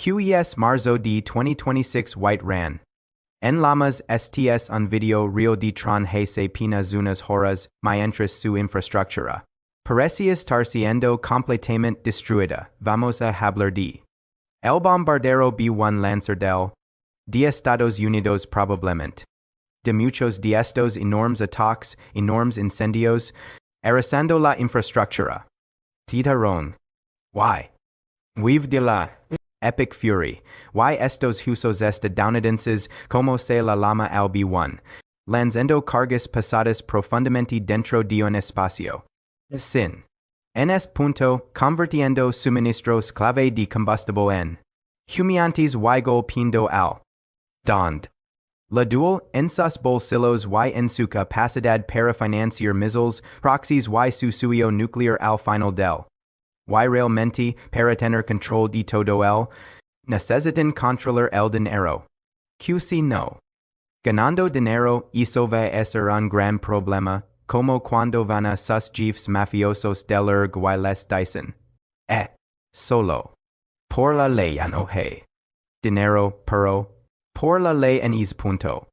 QES Marzo D 2026 White Ran. En lamas STS on video real de tron he se pina zunas horas, mientras su infraestructura. Parecias tarciendo completamente destruida. Vamos a hablar de. El bombardero B-1 lanzar de Estados Unidos probablemente. De muchos de estos enormes ataques, enormes incendios, arrasando la infraestructura. Titaron. Why? We've de la epic fury. Why estos usos estadounidenses como se la llama al B-1, lanzando cargas pesadas profundamente dentro de un espacio. Sin. En este punto, convirtiendo suministros clave de combustible en humeantes y golpeando al dond. La dual en sus bolsillos y en su capacidad para financiar misiles, proxies y su suyo nuclear al final del. Y realmente, para tener control de todo el, necesitan controlar el dinero. Si no. Ganando dinero, eso va a ser un gran problema, como cuando van a sus jefes mafiosos del y les dicen. Solo. Por la ley no hay. Dinero, pero. Por la ley en ese punto.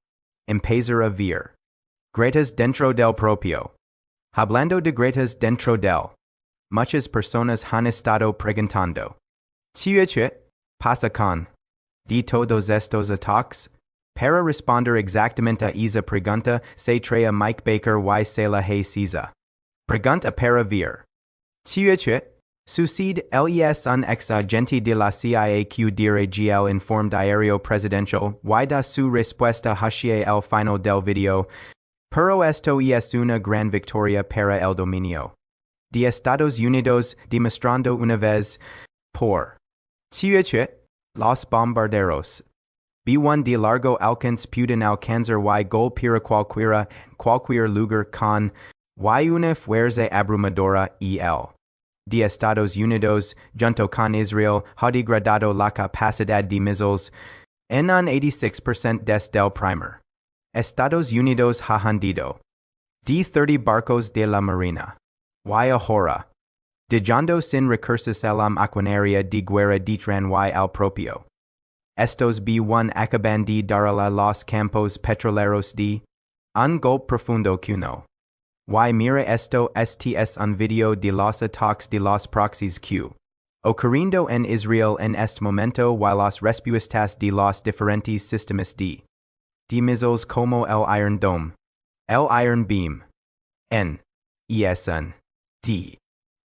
Empezar a ver. Gretas dentro del propio. Hablando de gretas dentro del. Muchas personas han estado preguntando. ¿Qué pasa con? De todos estos ataques? Para responder exactamente a esa pregunta, se trae Mike Baker y se la hay Cisa. Pregunta para ver. ¿Qué sucede? Es un ex agente de la CIA que dirige el informe diario presidencial y da su respuesta hacia el final del video. Pero esto es una gran victoria para el dominio de Estados Unidos, demostrando una vez por los bombarderos B-1 de largo alcance pueden alcanzar y golpear cualquier lugar con y una fuerza abrumadora el de Estados Unidos, junto con Israel, ha degradado la capacidad de misiles en un 86% desde el primer. Estados Unidos ha hundido de 30 barcos de la Marina. Y ahora. Dejando sin recursos el maquinaria de guerra detran y al propio. Estos B-1 acaban de darle los campos petroleros de un golpe profundo cuno. Y mira esto STS un video de los ataques de los proxies Q. Ocurriendo en Israel en este momento y las respuestas de los diferentes sistemas de missiles como el Iron Dome, el Iron Beam, ESN.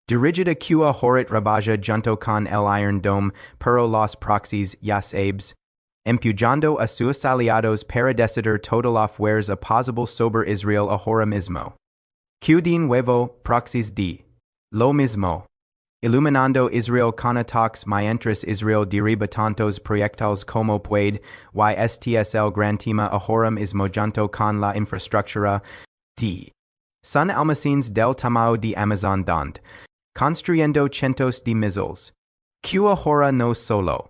Dirigida Q horit rabaja junto con el Iron Dome, pero los proxies, sabes, empujando a sus aliados para decidir toda la fuerza posible sobre Israel ahora mismo. Q de nuevo, proxies de lo mismo. Iluminando Israel con ataques mientras Israel derriba tantos proyectiles como puede, y el gran tema ahora mismo junto con la infraestructura de son almacenes del tamaño de Amazon donde, construyendo cientos de misiles. Q ahora no solo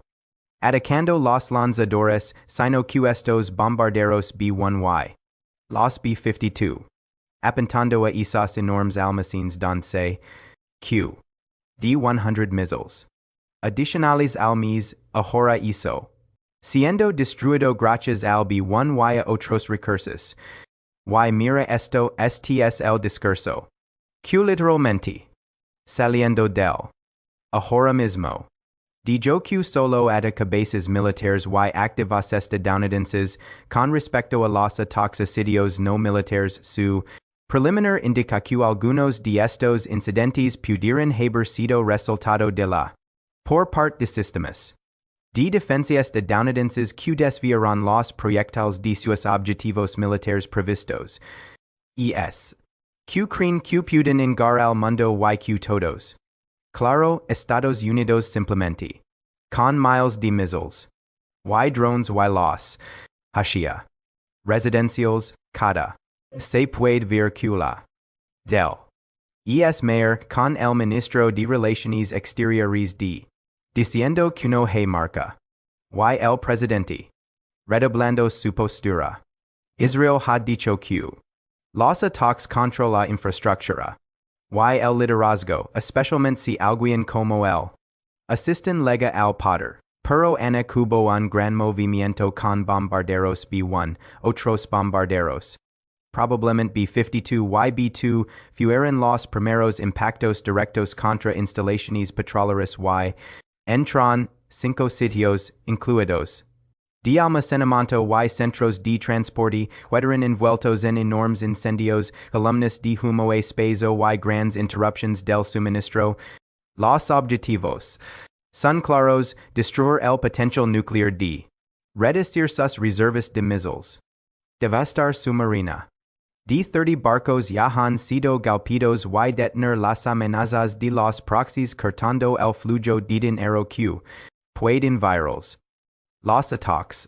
atacando los lanzadores, sino que estos bombarderos B-1y, los B-52, apuntando a esos enormes almacenes donde se, Q, de 100 misiles. Adicionales al mes, ahora eso, siendo destruido gracias al B-1y a otros recursos. Y mira esto STS el discurso. Q literalmente. Saliendo del. Ahora mismo. Dijo Q solo ataca bases militares y activas estadounidenses con respecto a los ataques a sitios no militares. Su preliminar indica que algunos de estos incidentes pudieran haber sido resultado de la por parte de sistemas de defensa estadounidenses que desviaron los proyectiles de sus objetivos militares previstos. Q creen que pueden engar al mundo y que todos. Claro, Estados Unidos simplemente. Con miles de misiles. Y drones y los. Hacia. Residencials, cada. Se puede ver que la. Del. Mayor con el ministro de Relaciones Exteriores de. Diciendo que no hay marca. Y el presidente. Redoblando su postura. Israel ha dicho que los ataques contra la infraestructura. Y el liderazgo, especialmente si alguien como él. Asisten lega al poder. Pero ana cubo un gran movimiento con bombarderos B-1, otros bombarderos. Probablemente B-52 YB-2 fueron los primeros impactos directos contra instalaciones petroleras entran 5 sitios, incluidos de almacenamiento y centros de transporte, fueron envueltos en enormes incendios, columnas de humo espeso y grandes interruptions del suministro. Los objetivos son claros: destruir el potencial nuclear de reducir sus reservas de misiles, devastar su marina. De 30 barcos ya han sido golpeados y detener las amenazas de los proxies cortando el flujo de dinero que pueden virals. Los ataques,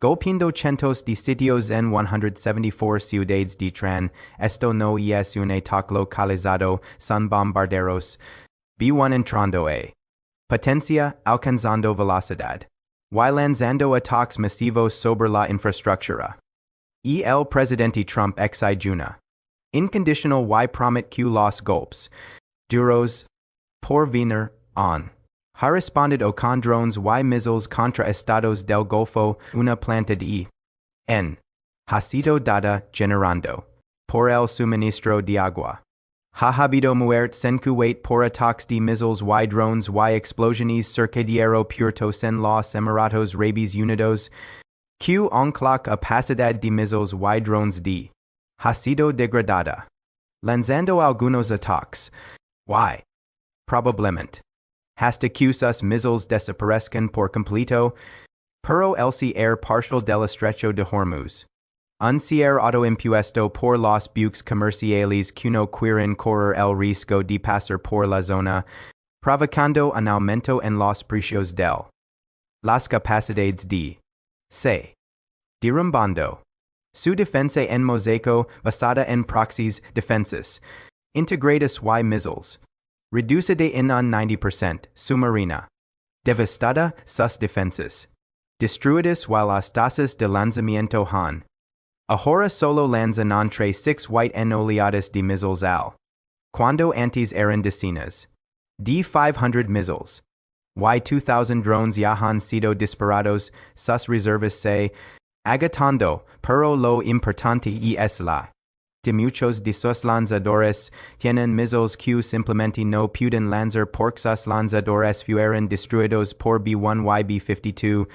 golpeando cientos de sitios en 174 ciudades de esto no es un ataque localizado, son bombarderos. B-1 entrando a potencia, alcanzando velocidad y lanzando ataques masivos sobre la infraestructura. El presidente Trump exige inconditional y promete que los golpes duros por venir ha respondido con drones y misiles contra estados del Golfo, una planta de ha sido dada generando por el suministro de agua. Ha habido muertes en Kuwait por ataques de misiles y drones y explosiones cerca de aeropuertos en los Emiratos Árabes Unidos. Que la capacidad de misiles y drones de ha sido degradada, lanzando algunos ataques y probablemente hasta que sus misiles desaparezcan por completo, pero el cierre parcial del estrecho de Hormuz. Un cierre autoimpuesto por los buques comerciales que no quieren correr el riesgo de pasar por la zona, provocando un aumento en los precios del las capacidades de se derrumbando su defensa en mosaico basada en proxies defensas integradas y misiles. Reducida en un 90% su marina. Devastada sus defensas. Destruidas y las tasas de lanzamiento han. Ahora solo lanzan entre 6 white en oleadas de misiles al. Cuando antes eran decenas. De 500 misiles. Y 2,000 drones ya han sido disparados, sus reservas se agotando, pero lo importante es la de muchos de sus lanzadores tienen misiles que simplemente no pueden lanzar porque sus lanzadores fueron destruidos por B-1 y B-52.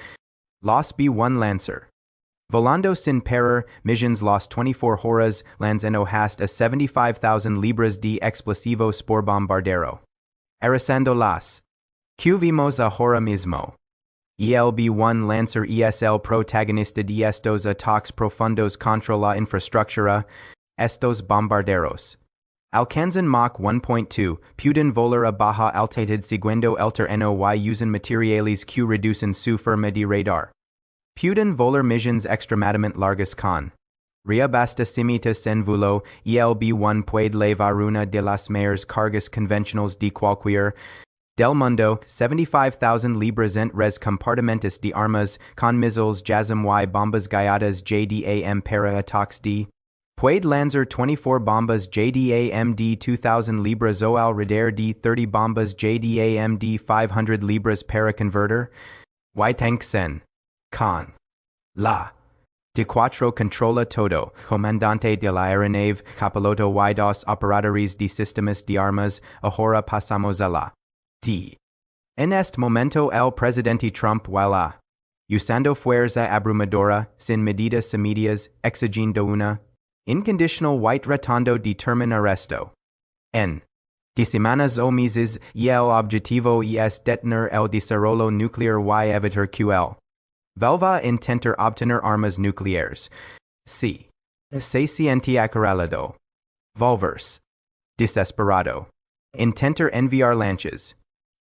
Los B-1 lanzar volando sin parar missions los 24 horas, lanzando hasta 75,000 libras de explosivos por bombardero. Arrasando las que vimos ahora mismo. El B-1 lancer es el protagonista de estos ataques profundos contra la infraestructura. Estos bombarderos alcanzan Mach 1.2, pueden volar a baja altitud siguiendo el terreno y usan materiales que reducen su forma de radar. Pueden volar missions extremadamente largas con reabastecimientos en vuelo, y el B-1 puede llevar una de las mayores cargas convencionales de cualquier del mundo, 75,000 libras en res compartimentos de armas, con misiles JASM y bombas guiadas JDAM para ataques de puede lanzar 24 bombas JDAM de 2,000 libras o alrededor de 30 bombas JDAM de 500 libras para convertir. Y tanks con la de 4 controla todo, comandante de la aeronave, copiloto y 2 operadores de sistemas de armas. Ahora pasamos a la de. En este momento el presidente Trump usando fuerza abrumadora, sin medidas medias, exigiendo una inconditional y tratando de terminar esto. En de semanas o meses, y el objetivo es detener el desarrollo nuclear y evitar que el vuelva a intentar obtener armas nucleares. Se siente acorralado. Volverse desesperado. Intentar enviar lanchas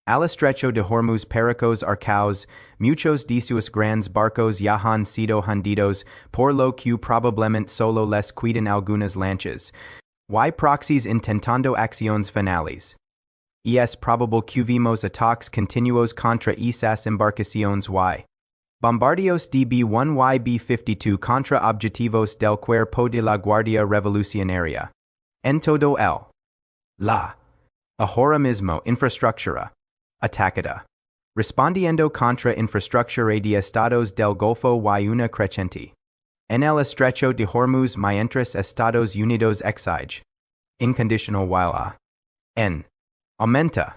al estrecho de Hormuz pericos arcaos, muchos de sus grandes barcos ya han sido hundidos, por lo que probablemente solo les quedan algunas lanchas. Y proxies intentando acciones finales. Es probable que vimos ataques continuos contra esas embarcaciones y bombardeos de B-1 y B-52 contra objetivos del Cuerpo de la Guardia Revolucionaria. En todo el. La. Ahora mismo infraestructura. Atacada. Respondiendo contra infraestructura de Estados del Golfo y una creciente. En el estrecho de Hormuz mientras Estados Unidos exige. Inconditional while a. N. Aumenta.